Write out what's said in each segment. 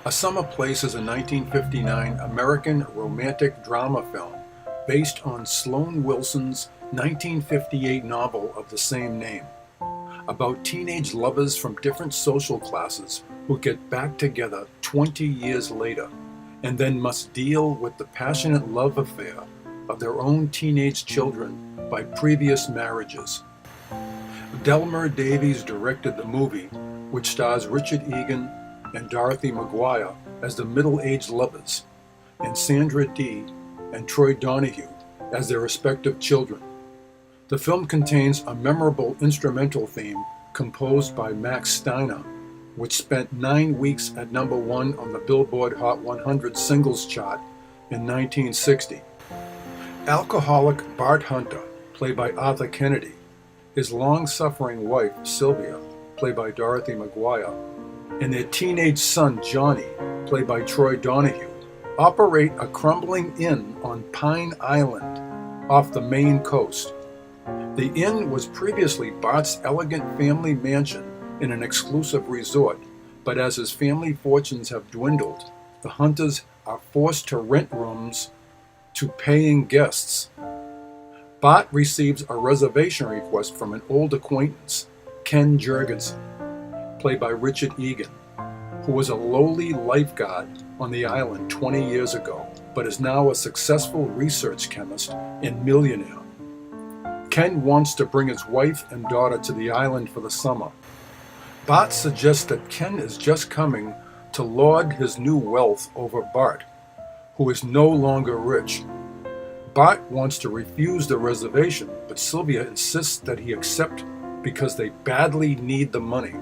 A Summer Place is a 1959 American romantic drama film based on Sloan Wilson's 1958 novel of the same name, about teenage lovers from different social classes who get back together 20 years later and then must deal with the passionate love affair of their own teenage children by previous marriages. Delmer Daves directed the movie, which stars Richard Egan and Dorothy McGuire as the middle-aged lovers, and Sandra Dee and Troy Donahue as their respective children. The film contains a memorable instrumental theme composed by Max Steiner, which spent 9 weeks at #1 on the Billboard Hot 100 singles chart in 1960. Alcoholic Bart Hunter, played by Arthur Kennedy, his long-suffering wife, Sylvia, played by Dorothy McGuire, and their teenage son, Johnny, played by Troy Donahue, operate a crumbling inn on Pine Island off the Maine coast. The inn was previously Bart's elegant family mansion in an exclusive resort, but as his family fortunes have dwindled, the Hunters are forced to rent rooms to paying guests. Bart receives a reservation request from an old acquaintance, Ken Jurgensen, played by Richard Egan, who was a lowly lifeguard on the island 20 years ago, but is now a successful research chemist and millionaire. Ken wants to bring his wife and daughter to the island for the summer. Bart suggests that Ken is just coming to lord his new wealth over Bart, who is no longer rich. Bart wants to refuse the reservation, but Sylvia insists that he accept because they badly need the money,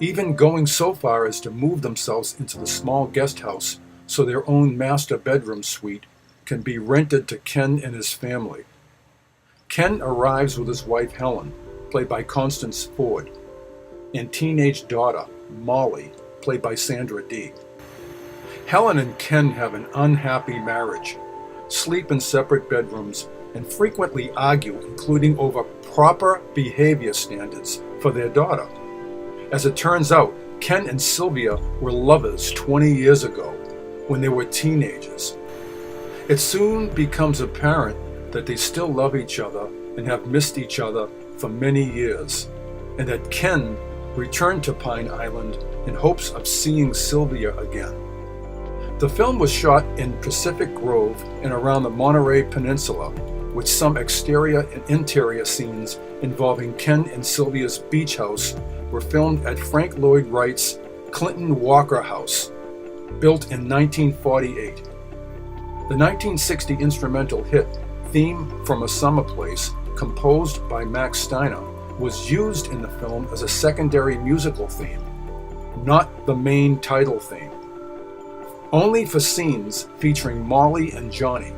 even going so far as to move themselves into the small guest house so their own master bedroom suite can be rented to Ken and his family. Ken arrives with his wife Helen, played by Constance Ford, and teenage daughter Molly, played by Sandra Dee. Helen and Ken have an unhappy marriage, sleep in separate bedrooms, and frequently argue, including over proper behavior standards for their daughter. As it turns out, Ken and Sylvia were lovers 20 years ago when they were teenagers. It soon becomes apparent that they still love each other and have missed each other for many years, and that Ken returned to Pine Island in hopes of seeing Sylvia again. The film was shot in Pacific Grove and around the Monterey Peninsula, with some exterior and interior scenes involving Ken and Sylvia's beach house were filmed at Frank Lloyd Wright's Clinton Walker House, built in 1948. The 1960 instrumental hit Theme from a Summer Place, composed by Max Steiner, was used in the film as a secondary musical theme, not the main title theme, only for scenes featuring Molly and Johnny.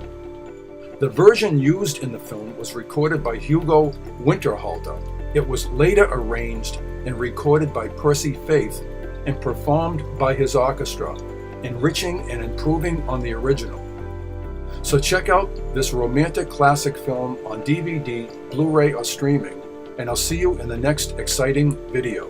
The version used in the film was recorded by Hugo Winterhalter. It was later arranged and recorded by Percy Faith and performed by his orchestra, enriching and improving on the original. So check out this romantic classic film on DVD, Blu-ray, or streaming, and I'll see you in the next exciting video.